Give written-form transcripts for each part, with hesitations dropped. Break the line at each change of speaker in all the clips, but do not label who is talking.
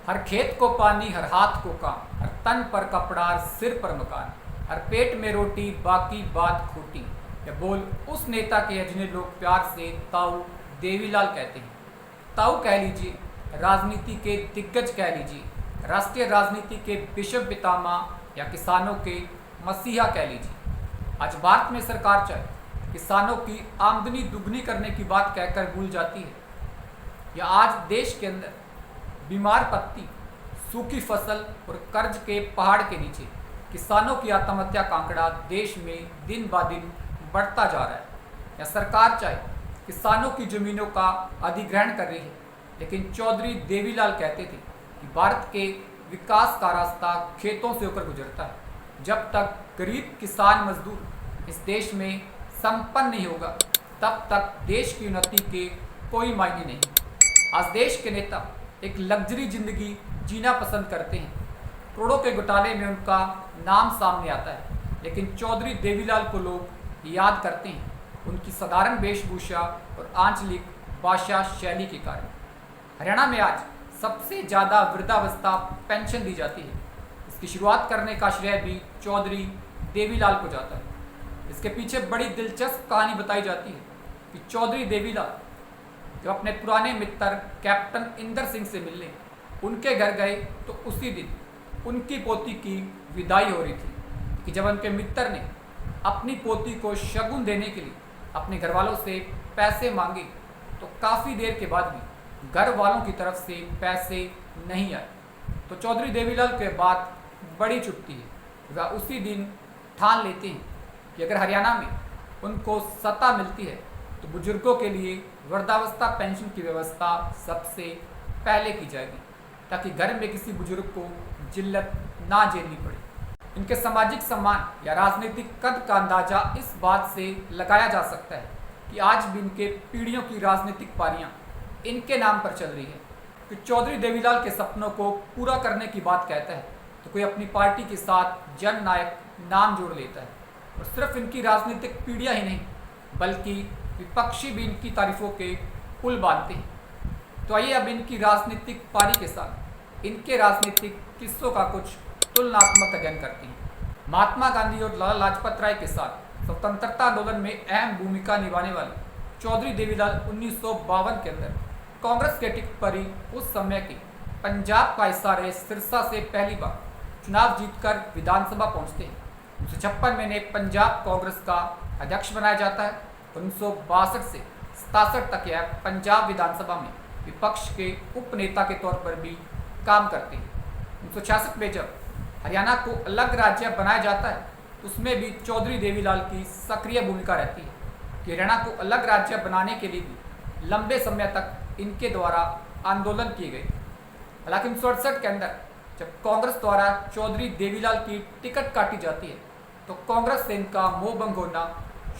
हर खेत को पानी, हर हाथ को काम, हर तन पर कपड़ा, हर सिर पर मकान, हर पेट में रोटी, बाकी बात खोटी। यह बोल उस नेता के हैं जिन्हें लोग प्यार से ताऊ देवीलाल कहते हैं। ताऊ कह लीजिए, राजनीति के दिग्गज कह लीजिए, राष्ट्रीय राजनीति के विश्व पितामह या किसानों के मसीहा कह लीजिए। आज भारत में सरकार चाहे किसानों की आमदनी दुगनी करने की बात कहकर भूल जाती है, या आज देश के अंदर बीमार पत्ती, सूखी फसल और कर्ज के पहाड़ के नीचे किसानों की आत्महत्या का आंकड़ा देश में दिन ब दिन बढ़ता जा रहा है। या सरकार चाहे किसानों की जमीनों का अधिग्रहण कर रही है, लेकिन चौधरी देवीलाल कहते थे कि भारत के विकास का रास्ता खेतों से होकर गुजरता है। जब तक गरीब किसान मजदूर इस देश में संपन्न नहीं होगा, तब तक देश की उन्नति के कोई मायने नहीं। आज देश के नेता एक लग्जरी जिंदगी जीना पसंद करते हैं। करोड़ों के घोटाले में उनका नाम सामने आता है, लेकिन चौधरी देवीलाल को लोग याद करते हैं उनकी साधारण वेशभूषा और आंचलिक भाषा शैली के कारण। हरियाणा में आज सबसे ज़्यादा वृद्धावस्था पेंशन दी जाती है। इसकी शुरुआत करने का श्रेय भी चौधरी देवीलाल को जाता है। इसके पीछे बड़ी दिलचस्प कहानी बताई जाती है कि चौधरी देवीलाल जब अपने पुराने मित्र कैप्टन इंदर सिंह से मिलने उनके घर गए, तो उसी दिन उनकी पोती की विदाई हो रही थी कि जब उनके मित्र ने अपनी पोती को शगुन देने के लिए अपने घर वालों से पैसे मांगे, तो काफ़ी देर के बाद भी घर वालों की तरफ से पैसे नहीं आए। तो चौधरी देवीलाल के बात बड़ी चुभती है। वह उसी दिन ठान लेते हैं कि अगर हरियाणा में उनको सत्ता मिलती है, तो बुजुर्गों के लिए वृद्धावस्था पेंशन की व्यवस्था सबसे पहले की जाएगी, ताकि घर में किसी बुजुर्ग को जिल्लत ना झेलनी पड़े। इनके सामाजिक सम्मान या राजनीतिक कद का अंदाजा इस बात से लगाया जा सकता है कि आज भी इनके पीढ़ियों की राजनीतिक पारियां इनके नाम पर चल रही है। कि चौधरी देवीलाल के सपनों को पूरा करने की बात कहता है, तो कोई अपनी पार्टी के साथ जन नायक नाम जोड़ लेता है। और सिर्फ इनकी राजनीतिक पीढ़ियां ही नहीं, बल्कि विपक्षी भी इनकी तारीफों के पुल बांधते हैं। तो आइए अब इनकी राजनीतिक पारी के साथ इनके राजनीतिक किस्सों का कुछ तुलनात्मक अध्ययन करते हैं। महात्मा गांधी और लाला लाजपत राय के साथ स्वतंत्रता आंदोलन में अहम भूमिका निभाने वाले चौधरी देवीलाल 1952 के अंदर कांग्रेस के टिकट पर ही उस समय के पंजाब का हिस्सा रहे सिरसा से पहली बार चुनाव जीतकर विधानसभा पहुंचते हैं। 1956 में इन्हें पंजाब कांग्रेस का अध्यक्ष बनाया जाता है। 1962 से 67 तक यह पंजाब विधानसभा में विपक्ष के उपनेता के तौर पर भी काम करते हैं। 1966 में जब हरियाणा को अलग राज्य बनाया जाता है, उसमें भी चौधरी देवीलाल की सक्रिय भूमिका रहती है कि हरियाणा को अलग राज्य बनाने के लिए भी लंबे समय तक इनके द्वारा आंदोलन किए गए। हालांकि 1968 के अंदर जब कांग्रेस द्वारा चौधरी देवीलाल की टिकट काटी जाती है, तो कांग्रेस से इनका मोहभंग होना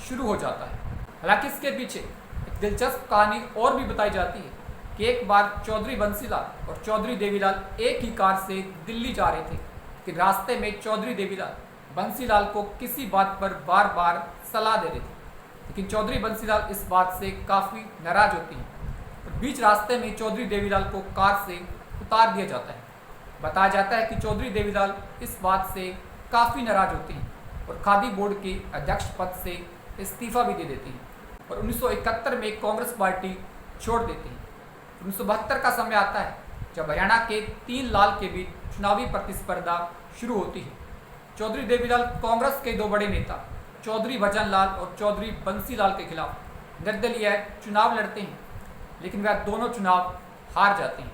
शुरू हो जाता है। हालांकि इसके पीछे एक दिलचस्प कहानी और भी बताई जाती है कि एक बार चौधरी बंसीलाल और चौधरी देवीलाल एक ही कार से दिल्ली जा रहे थे कि रास्ते में चौधरी देवीलाल बंसीलाल को किसी बात पर बार बार सलाह दे रहे थे, लेकिन चौधरी बंसीलाल इस बात से काफ़ी नाराज होती हैं और बीच रास्ते में चौधरी देवीलाल को कार से उतार दिया जाता है। बताया जाता है कि चौधरी देवीलाल इस बात से काफ़ी नाराज होते हैं और खादी बोर्ड के अध्यक्ष पद से इस्तीफा भी दे देते हैं और 1971 में कांग्रेस पार्टी छोड़ देते हैं। 1972 का समय आता है जब हरियाणा के 3 लाल के बीच चुनावी प्रतिस्पर्धा शुरू होती है। चौधरी देवीलाल कांग्रेस के 2 बड़े नेता चौधरी भजन लाल और चौधरी बंसी लाल के खिलाफ निर्दलीय चुनाव लड़ते हैं, लेकिन वह दोनों चुनाव हार जाते हैं।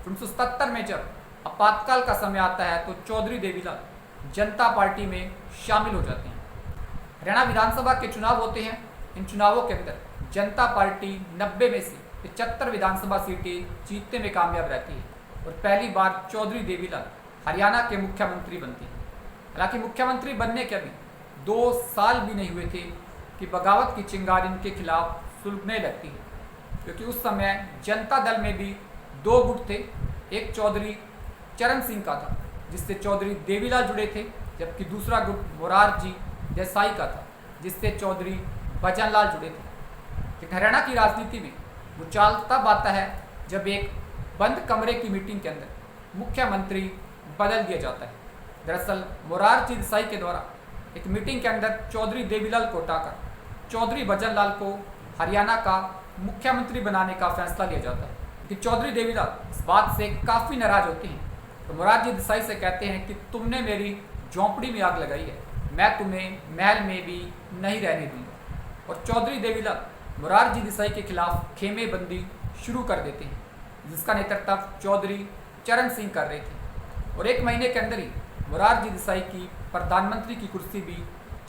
1977 में जब आपातकाल का समय आता है, तो चौधरी देवीलाल जनता पार्टी में शामिल हो जाते हैं। हरियाणा विधानसभा के चुनाव होते हैं। इन चुनावों के अंदर जनता पार्टी 90 में से 75 विधानसभा सीटें जीतने में कामयाब रहती है और पहली बार चौधरी देवीलाल हरियाणा के मुख्यमंत्री बनते हैं। हालांकि मुख्यमंत्री बनने के अभी 2 साल भी नहीं हुए थे कि बगावत की चिंगारी इनके खिलाफ सुलगने लगती है, क्योंकि उस समय जनता दल में भी 2 गुट थे। एक चौधरी चरण सिंह का था, जिससे चौधरी देवीलाल जुड़े थे, जबकि दूसरा गुट मोरारजी देसाई का था, जिससे चौधरी भजनलाल जुड़े थे। लेकिन हरियाणा की राजनीति में उछाल तब आता है जब एक बंद कमरे की मीटिंग के अंदर मुख्यमंत्री बदल दिया जाता है। दरअसल मोरारजी देसाई के द्वारा एक मीटिंग के अंदर चौधरी देवीलाल को हटाकर चौधरी भजन लाल को हरियाणा का मुख्यमंत्री बनाने का फैसला लिया जाता है। कि चौधरी देवीलाल इस बात से काफ़ी नाराज होते हैं, तो मोरारजी देसाई से कहते हैं कि तुमने मेरी झोंपड़ी में आग लगाई है, मैं तुम्हें महल में भी नहीं रहने दूंगा। और चौधरी देवीलाल मोरारजी देसाई के खिलाफ खेमेबंदी शुरू कर देते हैं, जिसका नेतृत्व चौधरी चरण सिंह कर रहे थे। और एक महीने के अंदर ही मोरारजी देसाई की प्रधानमंत्री की कुर्सी भी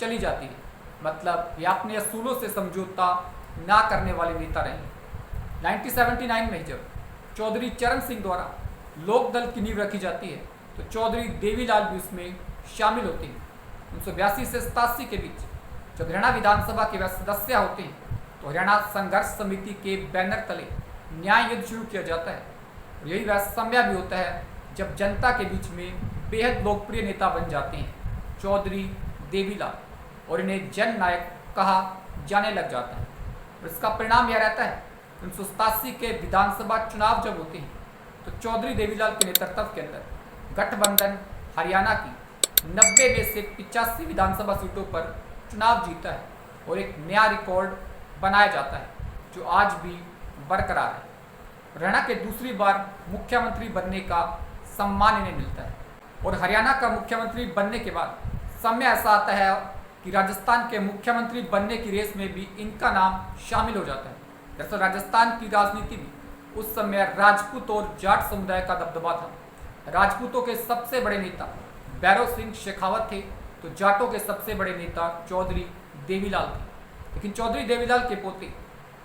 चली जाती है। मतलब ये अपने असूलों से समझौता ना करने वाले नेता रहे। 1979 में जब चौधरी चरण सिंह द्वारा लोक दल की नींव रखी जाती है, तो चौधरी देवीलाल भी उसमें शामिल होते हैं। 1982 से 87 के बीच जब हरियाणा विधानसभा के वह सदस्य होते हैं, तो हरियाणा संघर्ष समिति के बैनर तले न्याय युद्ध शुरू किया जाता है। और यही वह समय भी होता है जब जनता के बीच में बेहद लोकप्रिय नेता बन जाते हैं चौधरी देवीलाल, और इन्हें जन नायक कहा जाने लग जाता है। और इसका परिणाम यह रहता है 1987 के विधानसभा चुनाव जब होते हैं, तो चौधरी देवीलाल के नेतृत्व के अंदर गठबंधन हरियाणा की 90 में से 85 विधानसभा सीटों पर चुनाव जीता है और एक नया रिकॉर्ड बनाया जाता है जो आज भी बरकरार है। हरियाणा के दूसरी बार मुख्यमंत्री बनने का सम्मान इन्हें मिलता है। और हरियाणा का मुख्यमंत्री बनने के बाद समय ऐसा आता है कि राजस्थान के मुख्यमंत्री बनने की रेस में भी इनका नाम शामिल हो जाता है। दरअसल राजस्थान की राजनीति में उस समय राजपूत और जाट समुदाय का दबदबा था। राजपूतों के सबसे बड़े नेता भैरव सिंह शेखावत थे, तो जाटों के सबसे बड़े नेता चौधरी देवीलाल थे। लेकिन चौधरी देवीलाल के पोते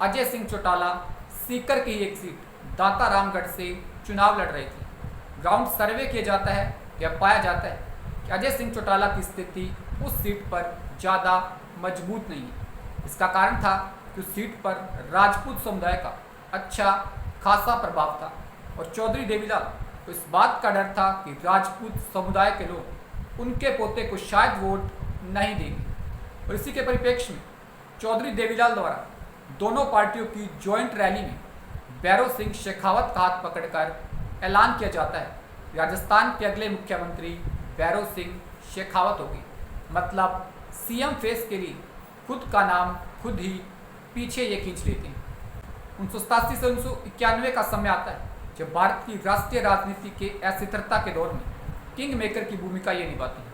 अजय सिंह चौटाला सीकर की एक सीट दाता रामगढ़ से चुनाव लड़ रहे थे। ग्राउंड सर्वे किया जाता है, यह पाया जाता है कि अजय सिंह चौटाला की स्थिति उस सीट पर ज़्यादा मजबूत नहीं है। इसका कारण था कि उस सीट पर राजपूत समुदाय का अच्छा खासा प्रभाव था और चौधरी देवीलाल को इस बात का डर था कि राजपूत समुदाय के लोग उनके पोते को शायद वोट नहीं देंगे। और इसी के परिप्रेक्ष्य में चौधरी देवीलाल द्वारा दोनों पार्टियों की ज्वाइंट रैली में भैरव सिंह शेखावत का हाथ पकड़कर ऐलान किया जाता है कि राजस्थान के अगले मुख्यमंत्री भैरव सिंह शेखावत होगी। मतलब सीएम फेस के लिए खुद का नाम खुद ही पीछे ये खींच लेते हैं। 1987 से 1991 का समय आता है जब भारत की राष्ट्रीय राजनीति के अस्थिरता के दौर में किंग मेकर की भूमिका ये निभाती है।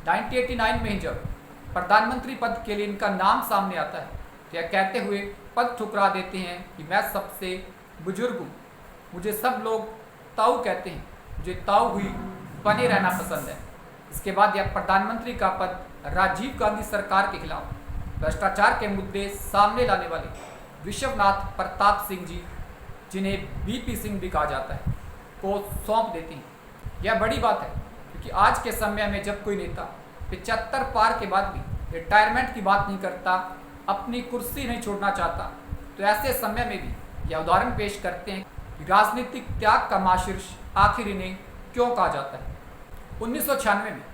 1989 में जब प्रधानमंत्री पद के लिए इनका नाम सामने आता है, तो यह कहते हुए पद ठुकरा देते हैं कि मैं सबसे बुजुर्ग हूँ, मुझे सब लोग ताऊ कहते हैं, मुझे ताऊ हुई बने रहना पसंद है। इसके बाद यह प्रधानमंत्री का पद राजीव गांधी सरकार के खिलाफ भ्रष्टाचार के मुद्दे सामने लाने वाले विश्वनाथ प्रताप सिंह जी, जिन्हें बीपी सिंह भी कहा जाता है, को सौंप देती हैं। यह बड़ी बात है क्योंकि आज के समय में जब कोई नेता 75 पार के बाद भी रिटायरमेंट की बात नहीं करता, अपनी कुर्सी नहीं छोड़ना चाहता, तो ऐसे समय में भी यह उदाहरण पेश करते हैं कि राजनीतिक त्याग का माशीर्ष आखिर इन्हें क्यों कहा जाता है। 1996 में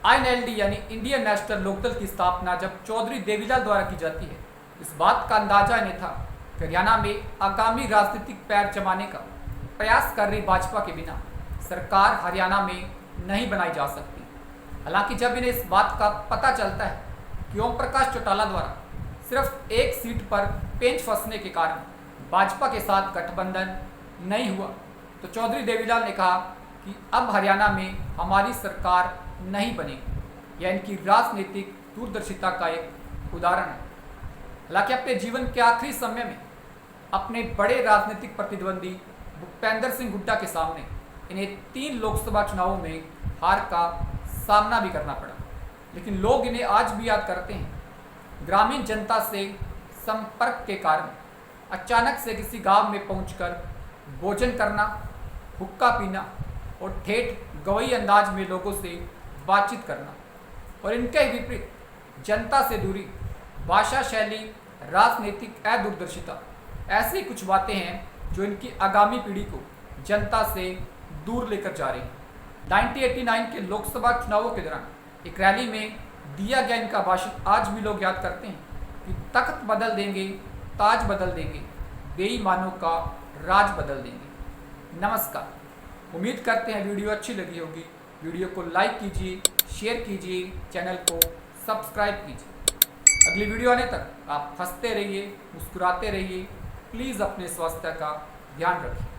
INLD यानी इंडियन नेशनल लोकदल की स्थापना जब चौधरी देवीलाल द्वारा की जाती है, इस बात का अंदाजा इन्हें था कि हरियाणा में आगामी राजनीतिक पैर जमाने का प्रयास कर रही भाजपा के बिना सरकार हरियाणा में नहीं बनाई जा सकती। हालांकि जब इन्हें इस बात का पता चलता है कि ओम प्रकाश चौटाला द्वारा सिर्फ एक सीट पर पेंच फंसने के कारण भाजपा के साथ गठबंधन नहीं हुआ, तो चौधरी देवीलाल ने कहा कि अब हरियाणा में हमारी सरकार नहीं बनेगी। यह इनकी राजनीतिक दूरदर्शिता का एक उदाहरण है। हालांकि अपने जीवन के आखिरी समय में अपने बड़े राजनीतिक प्रतिद्वंदी भूपेंद्र सिंह हुड्डा के सामने इन्हें 3 लोकसभा चुनावों में हार का सामना भी करना पड़ा, लेकिन लोग इन्हें आज भी याद करते हैं। ग्रामीण जनता से संपर्क के कारण अचानक से किसी गांव में पहुंचकर भोजन करना, हुक्का पीना और ठेठ गवई अंदाज में लोगों से बातचीत करना, और इनके विपरीत जनता से दूरी, भाषा शैली, राजनीतिक अदूरदर्शिता, ऐसी कुछ बातें हैं जो इनकी आगामी पीढ़ी को जनता से दूर लेकर जा रही हैं। 1989 के लोकसभा चुनावों के दौरान एक रैली में दिया गया इनका भाषण आज भी लोग याद करते हैं कि तख्त बदल देंगे, ताज बदल देंगे, बेईमानों का राज बदल देंगे। नमस्कार। उम्मीद करते हैं वीडियो अच्छी लगी होगी। वीडियो को लाइक कीजिए, शेयर कीजिए, चैनल को सब्सक्राइब कीजिए। अगली वीडियो आने तक आप हंसते रहिए, मुस्कुराते रहिए। प्लीज़ अपने स्वास्थ्य का ध्यान रखिए।